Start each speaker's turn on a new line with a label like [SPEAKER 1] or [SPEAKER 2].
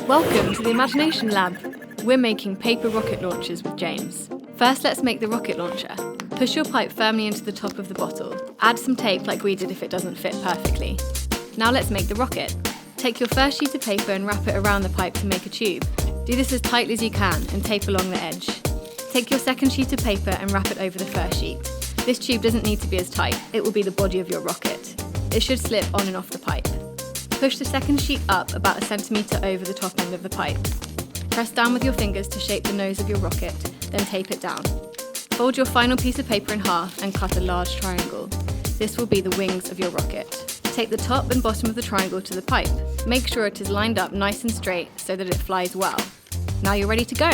[SPEAKER 1] Welcome to the Imagination Lab. We're making paper rocket launchers with James. First, let's make the rocket launcher. Push your pipe firmly into the top of the bottle. Add some tape like we did if it doesn't fit perfectly. Now let's make the rocket. Take your first sheet of paper and wrap it around the pipe to make a tube. Do this as tightly as you can and tape along the edge. Take your second sheet of paper and wrap it over the first sheet. This tube doesn't need to be as tight, it will be the body of your rocket. It should slip on and off the pipe. Push the second sheet up about 1 centimetre over the top end of the pipe. Press down with your fingers to shape the nose of your rocket, then tape it down. Fold your final piece of paper in half and cut a large triangle. This will be the wings of your rocket. Take the top and bottom of the triangle to the pipe. Make sure it is lined up nice and straight so that it flies well. Now you're ready to go!